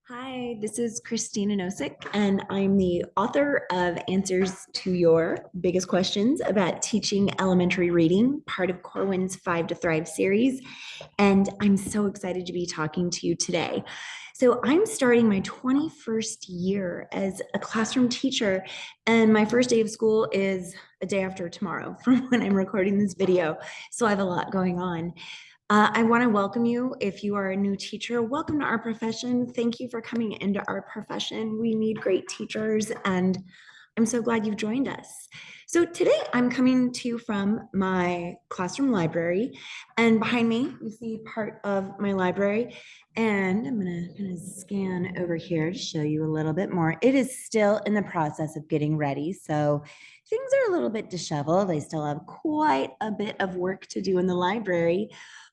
Hi, this is Christina Nosek, and I'm the author of Answers to Your Biggest Questions about Teaching Elementary Reading, part of Corwin's Five to Thrive series. And I'm so excited to be talking to you today. So, I'm starting my 21st year as a classroom teacher, and my first day of school is a day after tomorrow from when I'm recording this video. So, I have a lot going on. I want to welcome you. If you are a new teacher, welcome to our profession. Thank you for coming into our profession. We need great teachers, and I'm so glad you've joined us. So today I'm coming to you from my classroom library, and behind me you see part of my library, and I'm gonna scan over here to show you a little bit more. It is still in the process of getting ready, so things are a little bit disheveled. I still have quite a bit of work to do in the library.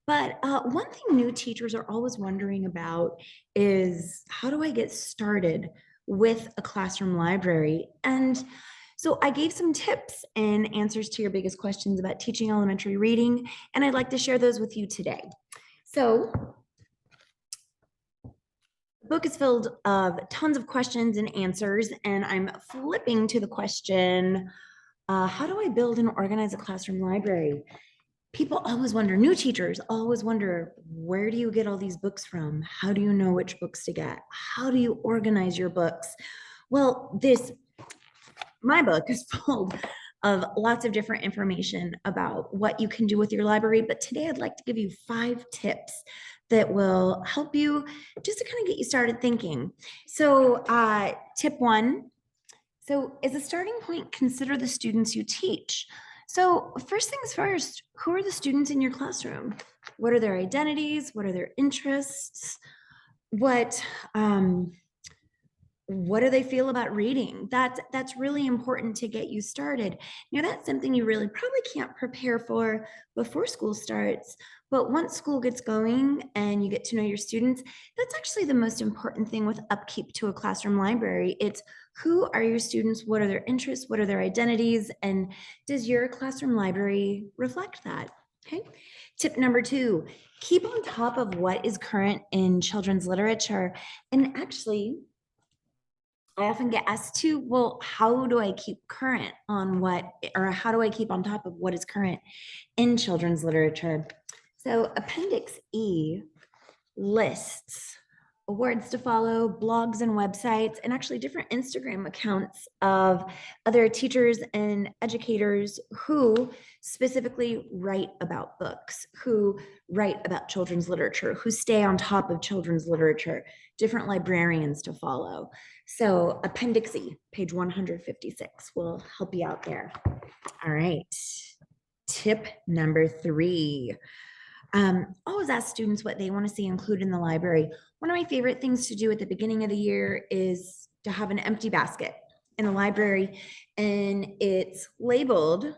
But one thing new teachers are always wondering about is, how do I get started with a classroom library? And so I gave some tips and answers to your biggest questions about teaching elementary reading, and I'd like to share those with you today. So the book is filled of tons of questions and answers, and I'm flipping to the question, how do I build and organize a classroom library? People always wonder, new teachers always wonder, where do you get all these books from? How do you know which books to get? How do you organize your books? Well, my book is full of lots of different information about what you can do with your library. But today I'd like to give you 5 tips that will help you just to kind of get you started thinking. So tip 1, so as a starting point, consider the students you teach. So first things first, who are the students in your classroom? What are their identities? What are their interests? What do they feel about reading? That's really important to get you started. Now, that's something you really probably can't prepare for before school starts, but once school gets going and you get to know your students, that's actually the most important thing with upkeep to a classroom library. It's, who are your students? What are their interests? What are their identities? And does your classroom library reflect that? Okay. Tip number 2, keep on top of what is current in children's literature. And actually, I often get asked too, well, how do I keep current on what, or how do I keep on top of what is current in children's literature? So Appendix E lists awards to follow, blogs and websites, and actually different Instagram accounts of other teachers and educators who specifically write about books, who write about children's literature, who stay on top of children's literature, different librarians to follow. So Appendix E, page 156, will help you out there. All right. Tip number 3. Always ask students what they want to see included in the library. One of my favorite things to do at the beginning of the year is to have an empty basket in the library, and it's labeled,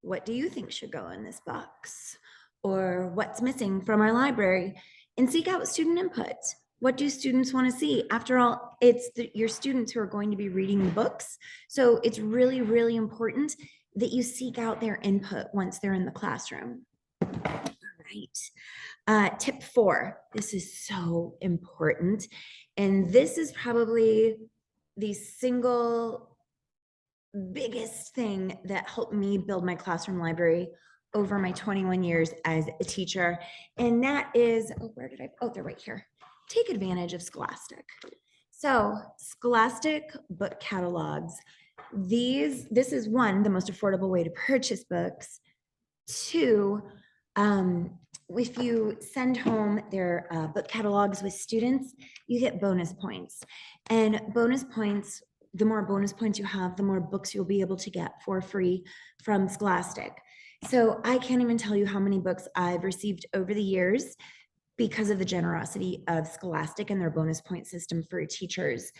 what do you think should go in this box? Or what's missing from our library? And seek out student input. What do students want to see? After all, it's your students who are going to be reading the books. So it's really, really important that you seek out their input once they're in the classroom. Right. Tip 4, this is so important. And this is probably the single biggest thing that helped me build my classroom library over my 21 years as a teacher. And that is, they're right here. Take advantage of Scholastic. So Scholastic book catalogs. This is one, the most affordable way to purchase books. 2, if you send home their book catalogs with students, you get bonus points. And bonus points, the more bonus points you have, the more books you'll be able to get for free from Scholastic. So I can't even tell you how many books I've received over the years because of the generosity of Scholastic and their bonus point system for teachers.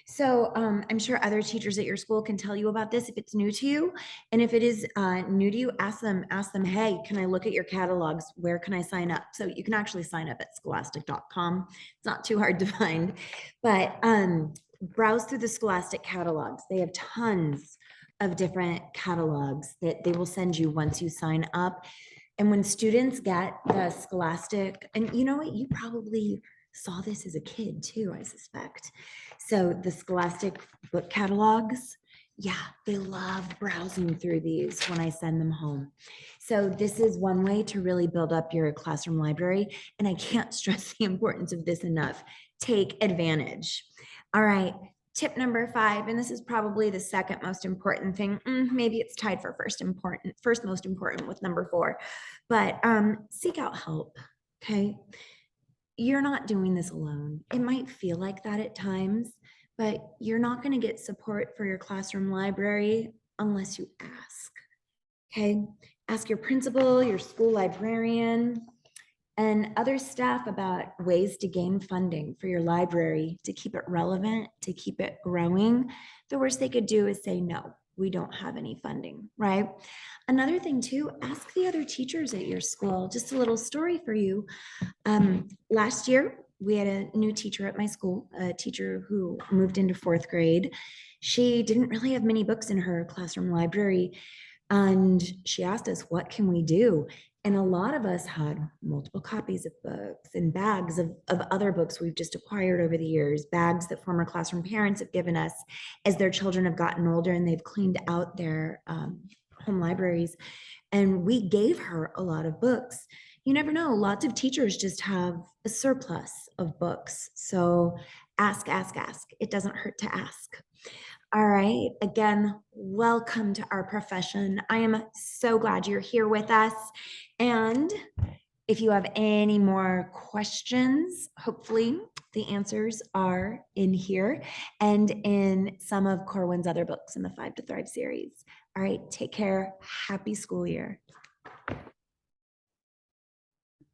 So I'm sure other teachers at your school can tell you about this if it's new to you. And if it is new to you, ask them, hey, can I look at your catalogs? Where can I sign up? So you can actually sign up at scholastic.com. It's not too hard to find, but browse through the Scholastic catalogs. They have tons of different catalogs that they will send you once you sign up. And when students get the Scholastic, and you know what, you probably saw this as a kid too, I suspect. So the Scholastic book catalogs, yeah, they love browsing through these when I send them home. So this is one way to really build up your classroom library. And I can't stress the importance of this enough. Take advantage. All right. Tip number 5, and this is probably the second most important thing. Maybe it's tied for first most important with number 4, but seek out help. Okay. You're not doing this alone. It might feel like that at times, but you're not going to get support for your classroom library unless you ask. Okay. Ask your principal, your school librarian, and other staff about ways to gain funding for your library to keep it relevant, to keep it growing. The worst they could do is say, no, we don't have any funding, right? Another thing too, ask the other teachers at your school. Just a little story for you. Last year, we had a new teacher at my school, a teacher who moved into 4th grade. She didn't really have many books in her classroom library. And she asked us, what can we do? And a lot of us had multiple copies of books and bags of other books we've just acquired over the years, bags that former classroom parents have given us as their children have gotten older and they've cleaned out their home libraries. And we gave her a lot of books. You never know, lots of teachers just have a surplus of books. So ask, ask, ask. It doesn't hurt to ask. All right. Again, welcome to our profession. I am so glad you're here with us. And if you have any more questions, hopefully the answers are in here and in some of Corwin's other books in the 5 to Thrive series. All right. Take care. Happy school year.